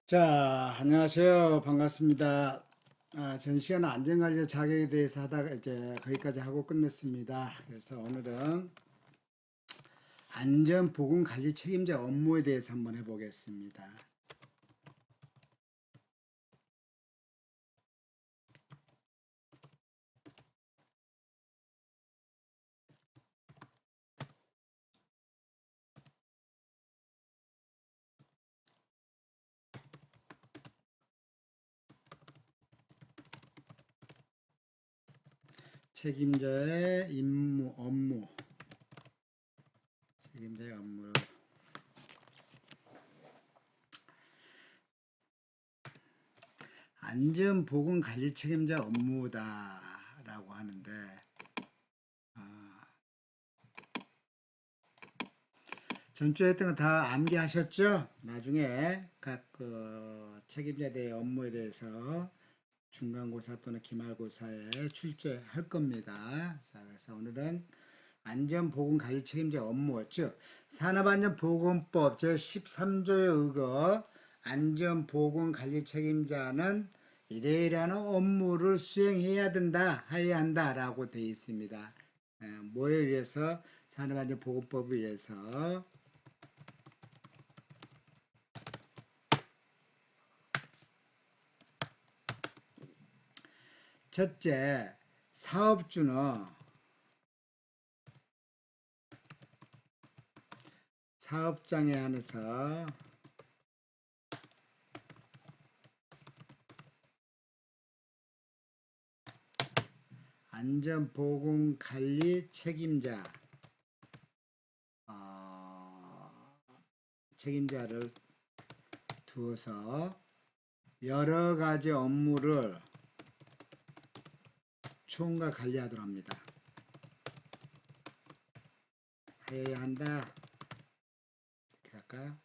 자, 안녕하세요. 반갑습니다. 전 시간 안전관리 자격에 대해서 하다가 이제 거기까지 하고 끝냈습니다. 그래서 오늘은 안전보건관리 책임자 업무에 대해서 한번 해보겠습니다. 책임자의 책임자의 업무를 안전보건관리 책임자 업무다라고 하는데 어, 전주에 했던 거 다 암기하셨죠? 나중에 각 책임자의 업무에 대해서 중간고사 또는 기말고사에 출제할 겁니다. 자, 그래서 오늘은 안전보건관리 책임자 업무, 즉 산업안전보건법 제13조에 의거 안전보건관리 책임자는 이러이러한 업무를 수행해야 해야 한다라고 되어 있습니다. 뭐에 의해서? 산업안전보건법에 의해서. 첫째, 사업주는 사업장에 한해서 안전보건관리 책임자를 두어서 여러 가지 업무를 총괄 관리하도록 합니다. 해야 한다. 이렇게 할까요?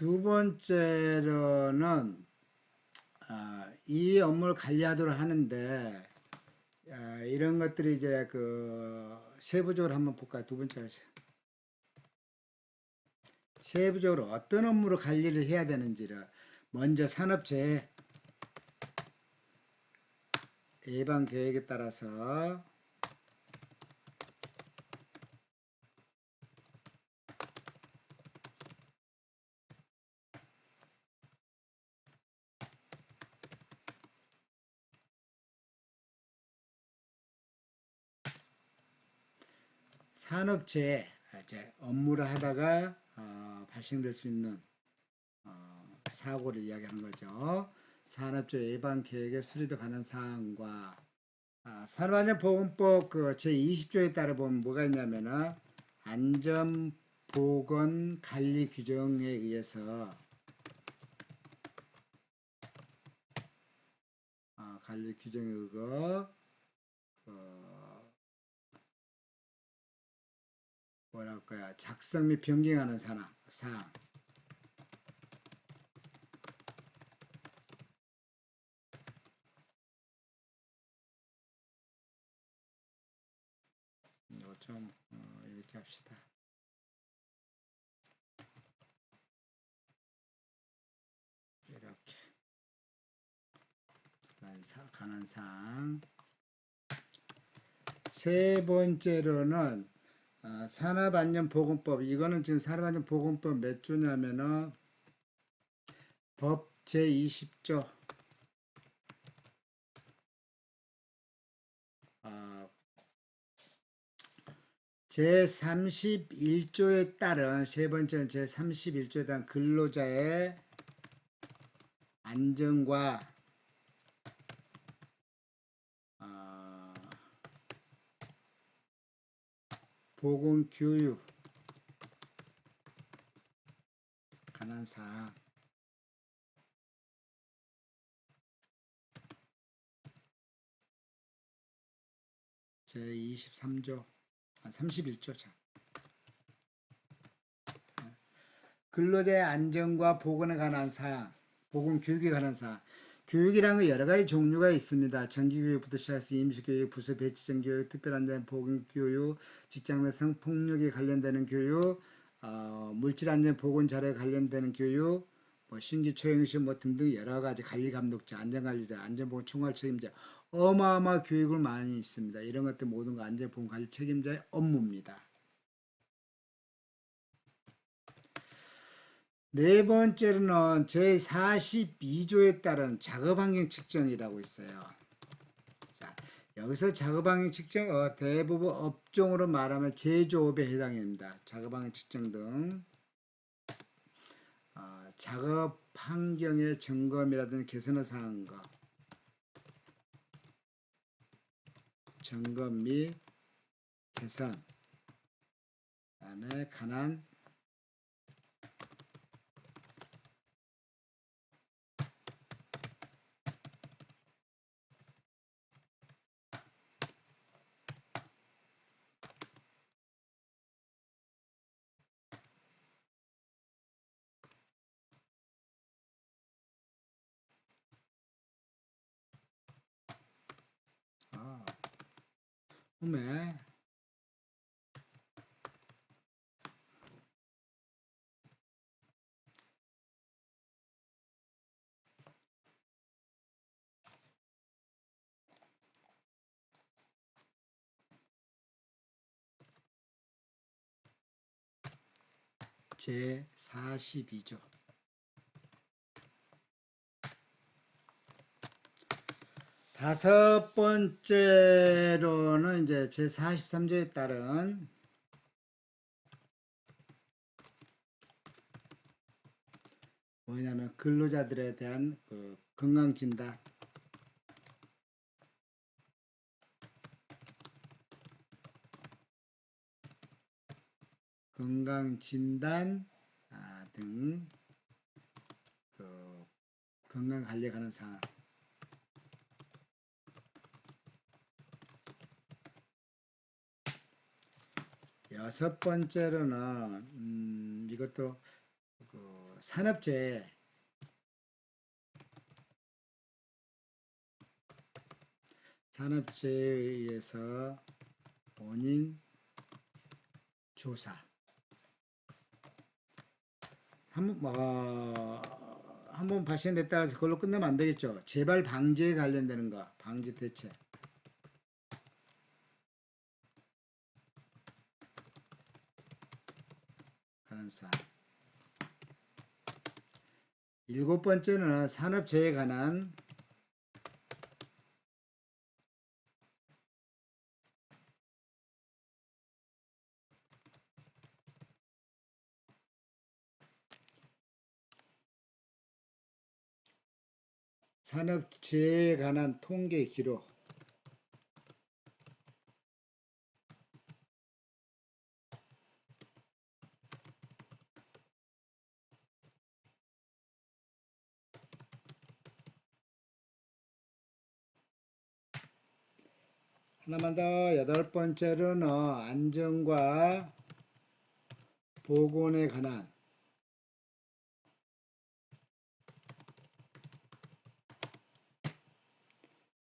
두 번째로는 이 업무를 관리하도록 하는데 이런 것들이 이제 세부적으로 한번 볼까요? 두 번째 세부적으로 어떤 업무를 관리를 해야 되는지를 먼저 산업재해 예방 계획에 따라서 산업재해 업무를 하다가 발생될 수 있는 사고를 이야기하는 거죠. 산업재해 예방 계획의 수립에 관한 사항과 산업안전보건법 제20조에 따라 보면 뭐가 있냐면은 안전보건 관리 규정에 의해서 관리 규정에 의거 뭐랄까요, 작성 및 변경하는 사항 이거 좀 이렇게 합시다. 이렇게 관한 사항. 세 번째로는 산업안전보건법. 이거는 지금 산업안전보건법 몇 조냐면은 법 제20조 제31조에 따른 세 번째는 제31조에 따른 근로자의 안전과 보건교육 관한 사항. 제23조 31조. 자. 근로자의 안전과 보건에 관한 사항, 보건 교육에 관한 사항. 교육이라는 건 여러 가지 종류가 있습니다. 정기교육부터 시작해서 임시교육, 부서 배치정 교육, 특별안전 보건교육, 직장 내 성폭력에 관련되는 교육, 물질안전 보건 자료에 관련되는 교육, 뭐 신규 초행시 뭐 등등 여러 가지 관리감독자, 안전관리자, 안전보건 총괄 책임자, 어마어마 교육을 많이 있습니다. 이런 것들 모든 거 안전보건 관리 책임자의 업무입니다. 네 번째로는 제42조에 따른 작업환경 측정이라고 있어요. 자, 여기서 작업환경 측정 대부분 업종으로 말하면 제조업에 해당됩니다. 작업환경 측정 등 작업환경의 점검이라든지 개선을 사항 것, 점검 및 개선에 관한 홈에 제42조. 다섯 번째로는 이제 제43조에 따른 뭐냐면 근로자들에 대한 건강진단, 등 건강관리에 관한 사항. 여섯 번째로는 이것도 산업재해에서 원인 조사. 한번 발생됐다가 그걸로 끝내면 안 되겠죠. 재발 방지에 관련되는 거, 방지 대책. 하는 사항. 일곱 번째는 산업재해에 관한 산업재해에 관한 통계 기록. 하나만 더. 여덟 번째로는 안전과 보건에 관한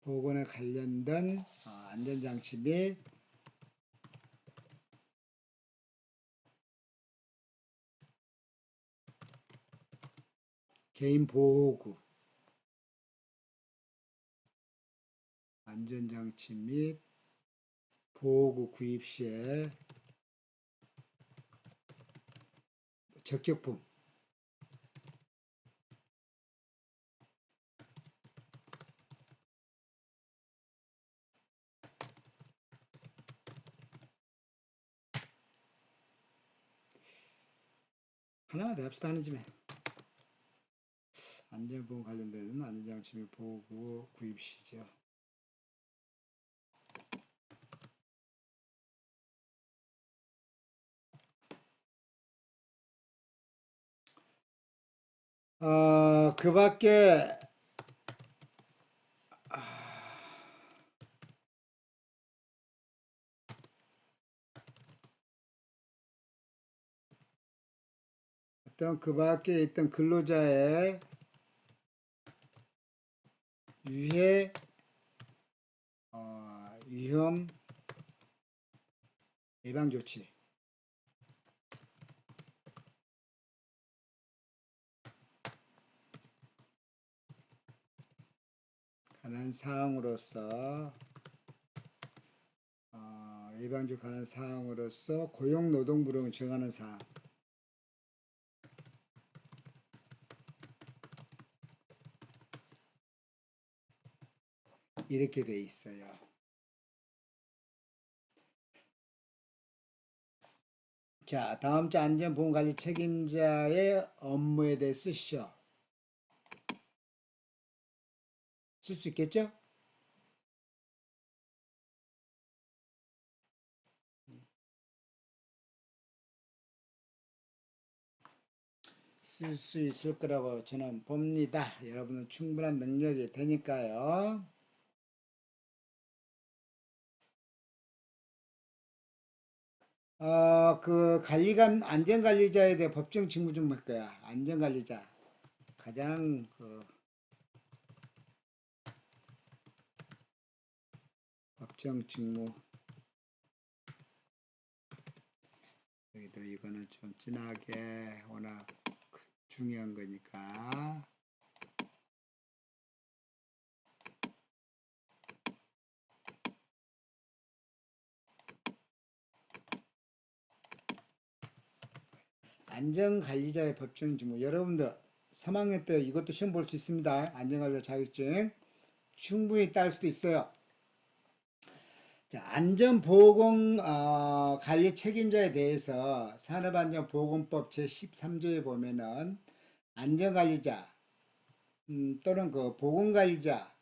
보건에 관련된 안전장치 및 개인보호구, 안전장치 및 보호구 구입 시에 적격품, 하나만 더 합시다. 하는 집에 안전보험 관련된 안전장치 및 보호구 구입 시죠. 그 밖에 어떤 그 밖에 있던 근로자의 유해, 위험 예방 조치 관한 사항으로서 예방조 관한 사항으로서 고용노동부를 정하는 사항 이렇게 돼 있어요. 자, 다음 주 안전보건관리 책임자의 업무에 대해 쓰시죠. 쓸 수 있겠죠? 쓸 수 있을 거라고 저는 봅니다. 여러분은 충분한 능력이 되니까요. 그 안전관리자에 대해 법정 직무 좀 할 거야. 안전관리자. 가장 법정 직무. 여기도 이거는 좀 진하게 워낙 중요한 거니까. 안전관리자의 법정 직무. 여러분들 3학년 때 이것도 시험 볼 수 있습니다. 안전관리자 자격증. 충분히 딸 수도 있어요. 자, 안전보건 관리 책임자에 대해서 산업안전보건법 제13조에 보면은 안전관리자 또는 그 보건관리자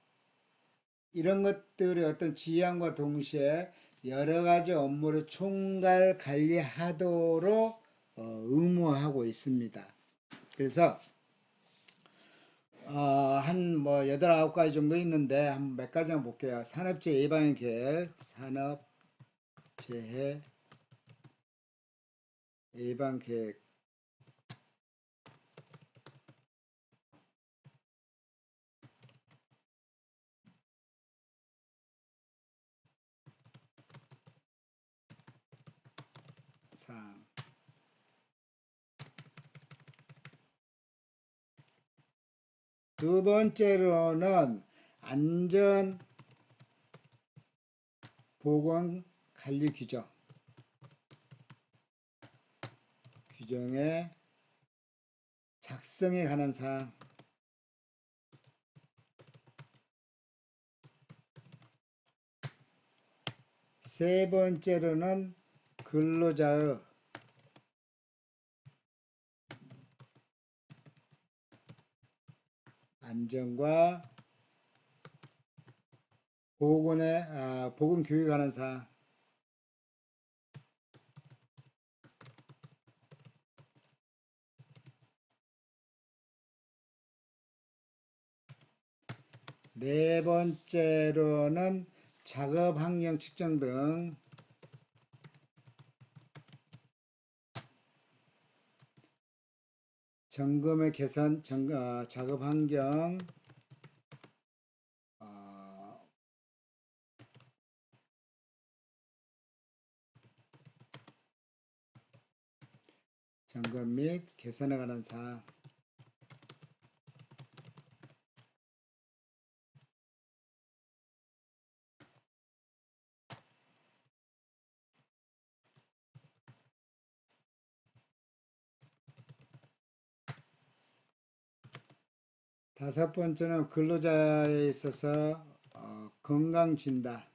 이런 것들의 어떤 지향과 동시에 여러 가지 업무를 총괄 관리하도록 의무하고 있습니다. 그래서 한 뭐 8, 9가지 정도 있는데 한 몇 가지만 볼게요. 산업재해 예방의 계획, 산업재해 예방 계획 사항. 두 번째로는 안전 보건 관리 규정의 작성에 관한 사항. 세 번째로는 근로자의 안전과 보건 교육에 관한 사항. 네 번째로는 작업 환경 측정 등 점검의 개선, 작업 환경 점검 및 개선에 관한 사항. 다섯 번째는 근로자에 있어서 건강진단.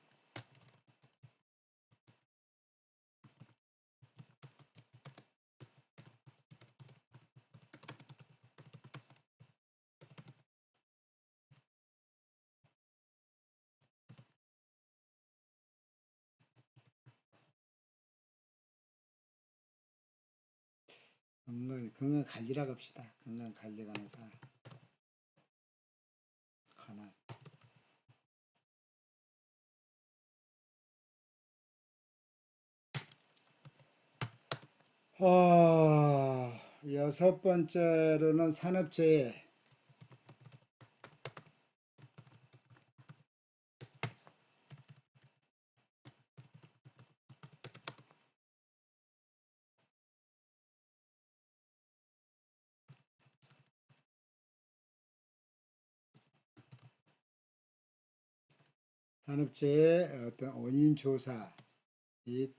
건강관리라고 합시다. 건강관리 관한 사항. 여섯 번째로는 산업재해. 산업재해 어떤 원인 조사 및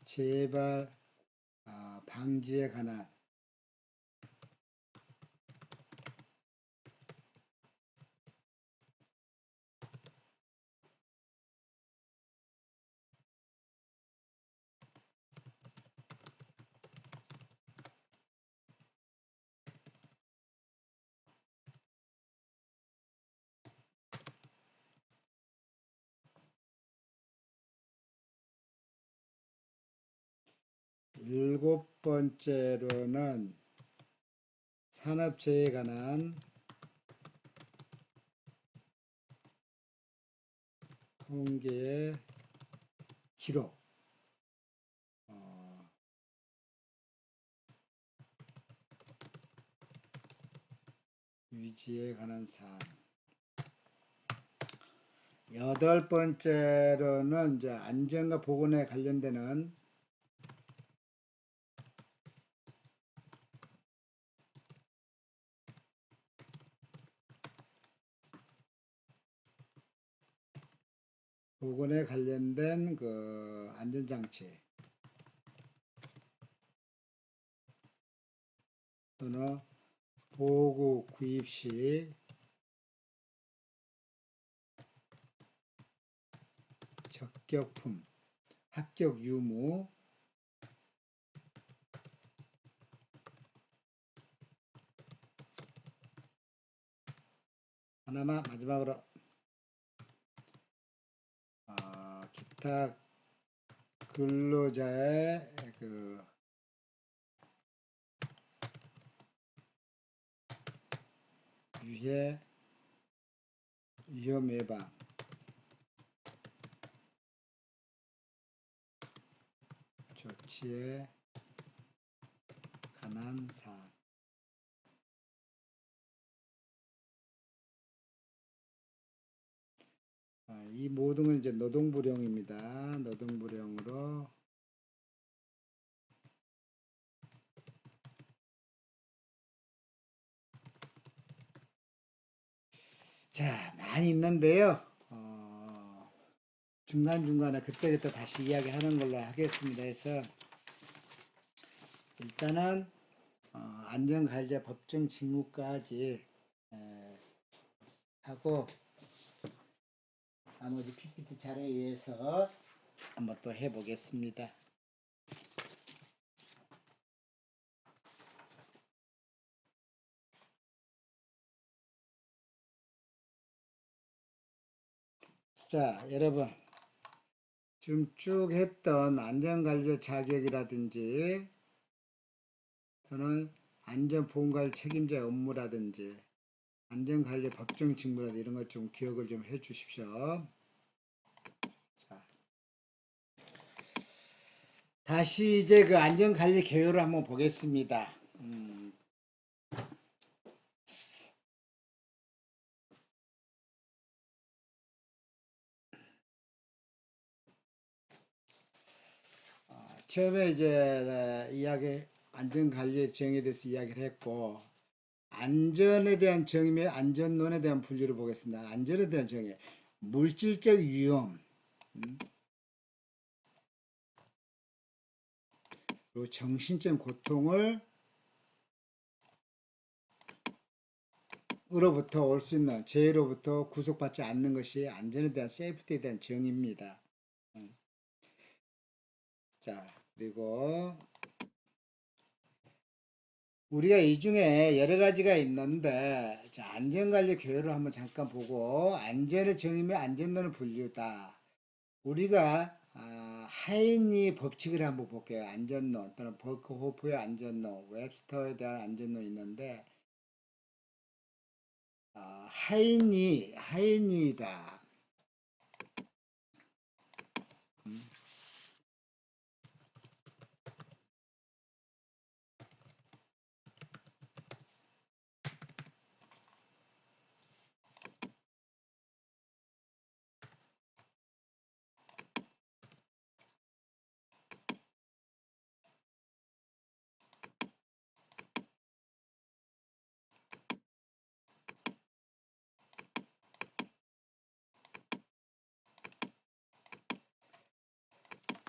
재발 방지에 관한 7번째로는 산업재해에 관한 통계의 기록, 유지에 관한 사항. 8번째로는 이제 안전과 보건에 관련되는 보건에 관련된 그 안전장치 또는 보호구 구입 시 적격품, 합격 유무, 하나만 마지막으로 기타 근로자의 그 유해 위험 예방 조치에 관한 사항. 이 모든 건 이제 노동부령입니다. 노동부령으로 자, 많이 있는데요. 중간중간에 그때그때 다시 이야기하는 걸로 하겠습니다. 해서 일단은 안전관리자 법정 직무까지 하고 나머지 PPT 자료에 의해서 한번 또 해보겠습니다. 자, 여러분 지금 쭉 했던 안전관리자 자격이라든지 또는 안전보건관리 책임자의 업무라든지 안전관리 법정 직무라든지 이런 것 좀 기억을 좀 해 주십시오. 자, 다시 이제 그 안전관리 개요를 한번 보겠습니다. 처음에 이제 안전관리의 정의에 대해서 이야기를 했고 안전에 대한 정의며 안전론에 대한 분류를 보겠습니다. 안전에 대한 정의, 물질적 위험, 그리고 정신적 고통을 으로부터 올 수 있는 재해로부터 구속받지 않는 것이 안전에 대한 세이프티에 대한 정의입니다. 자, 그리고 우리가 이 중에 여러 가지가 있는데 자, 안전관리 교육을 한번 잠깐 보고 안전의 정의며 안전론의 분류다. 우리가 하이니 법칙을 한번 볼게요. 안전론 또는 버크호프의 안전론, 웹스터에 대한 안전론이 있는데 하이니다.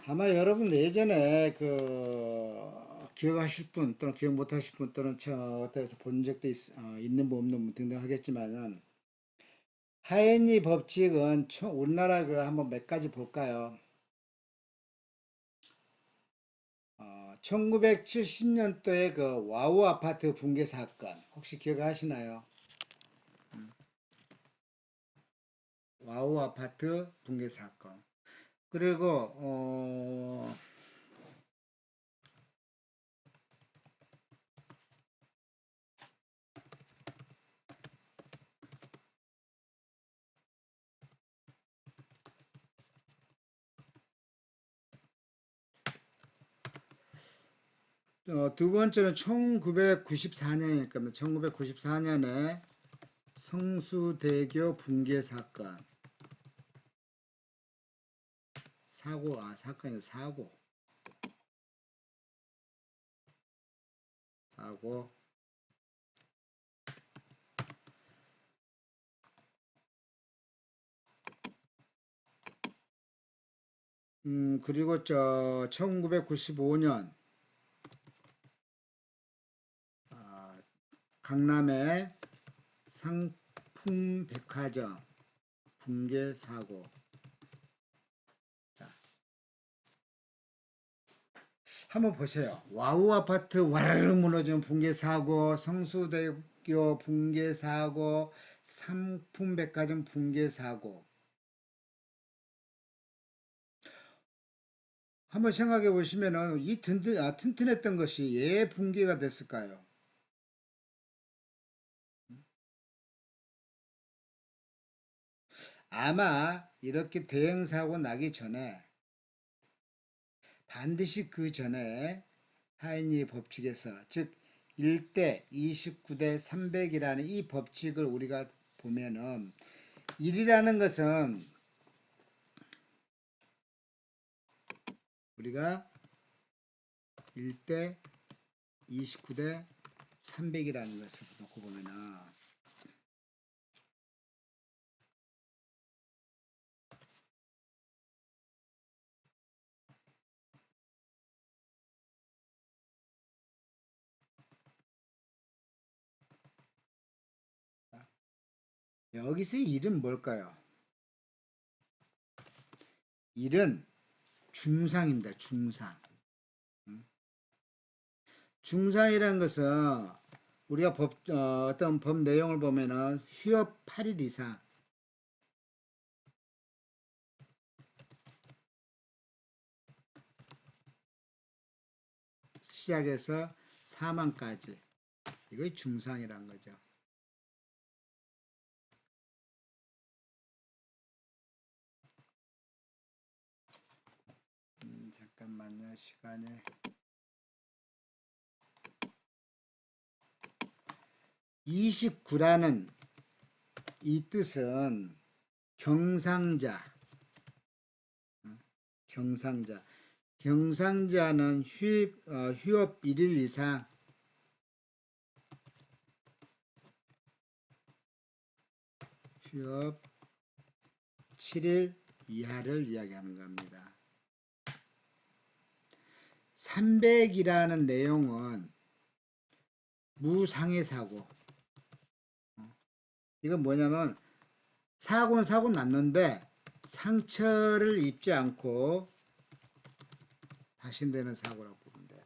아마 여러분 예전에 기억하실 분 또는 기억 못하실 분 또는 어디서 본 적도 있는 분 없는 분 등등 하겠지만은 하엔리 법칙은 우리나라 한번 몇 가지 볼까요? 1970년도에 그 와우 아파트 붕괴 사건 혹시 기억하시나요? 와우 아파트 붕괴 사건. 그리고 두 번째는 1994년일 겁니다. 1994년에 성수대교 붕괴 사건. 사건이 사고. 그리고 1995년 강남의 상품백화점 붕괴 사고. 자, 한번 보세요. 와우 아파트 와르르 무너진 붕괴 사고, 성수대교 붕괴 사고, 상품백화점 붕괴 사고. 한번 생각해 보시면은 이 튼튼했던 것이 왜 붕괴가 됐을까요? 아마 이렇게 대형 사고 나기 전에 반드시 그 전에 하인리 법칙에서 즉 1대 29대 300이라는 이 법칙을 우리가 보면은 1이라는 것은 우리가 1대 29대 300이라는 것을 놓고 보면은 여기서 1은 뭘까요? 1은 중상입니다. 중상. 중상이라는 것은 우리가 어떤 법 내용을 보면은 휴업 8일 이상 시작해서 사망까지 이거 중상이란 거죠. 잠깐만요. 시간이 29라는 이 뜻은 경상자, 경상자. 경상자는 휴업 1일 이상 휴업 7일 이하를 이야기하는 겁니다. 300이라는 내용은 무상해 사고. 이건 뭐냐면 사고는 사고 났는데 상처를 입지 않고 발생되는 사고라고 보면 돼요.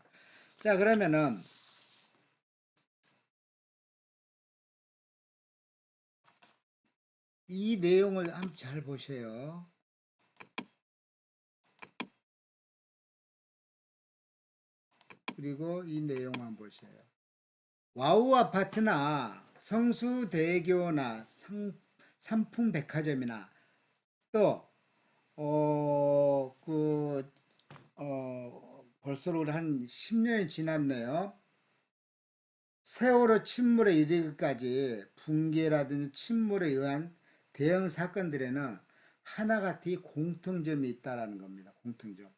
자, 그러면은 이 내용을 한번 잘 보세요. 그리고 이 내용 한번 보세요. 와우 아파트나 성수대교나 삼풍백화점이나 또 벌써 우리 한 10년이 지났네요. 세월호 침몰에 이르기까지 붕괴라든지 침몰에 의한 대형 사건들에는 하나같이 공통점이 있다라는 겁니다. 공통점.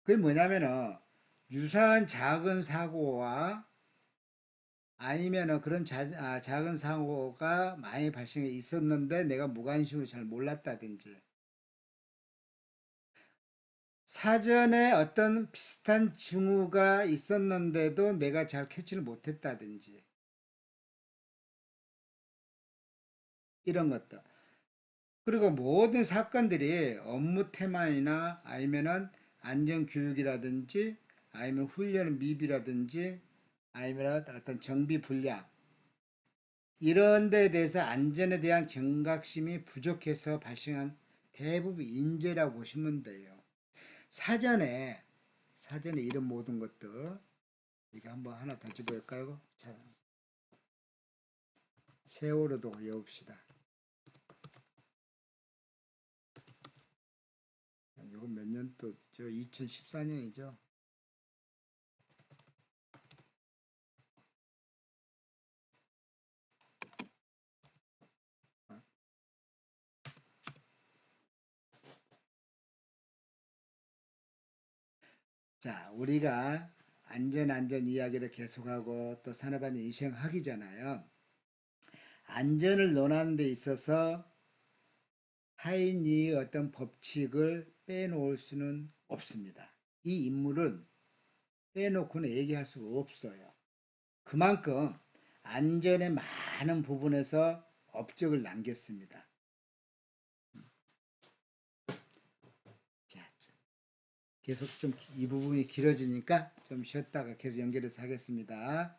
그게 뭐냐면은 유사한 작은 사고와 아니면은 그런 작은 사고가 많이 발생해 있었는데 내가 무관심으로 잘 몰랐다든지, 사전에 어떤 비슷한 징후가 있었는데도 내가 잘 캐치를 못했다든지, 이런 것들. 그리고 모든 사건들이 업무 태만이나 아니면은 안전교육이라든지 아니면 훈련 미비라든지 아니면 어떤 정비 불량 이런 데에 대해서 안전에 대한 경각심이 부족해서 발생한 대부분 인재라고 보시면 돼요. 사전에 이런 모든 것들 이거 한번 하나 더 집어볼까요? 자, 세월호도 외웁시다. 이거 몇 년도죠? 2014년이죠. 자, 우리가 안전 이야기를 계속하고 또 산업안전 인식하기잖아요. 안전을 논하는 데 있어서 하인이 어떤 법칙을 빼놓을 수는 없습니다. 이 인물은 빼놓고는 얘기할 수가 없어요. 그만큼 안전의 많은 부분에서 업적을 남겼습니다. 자, 계속 좀 이 부분이 길어지니까 좀 쉬었다가 계속 연결해서 하겠습니다.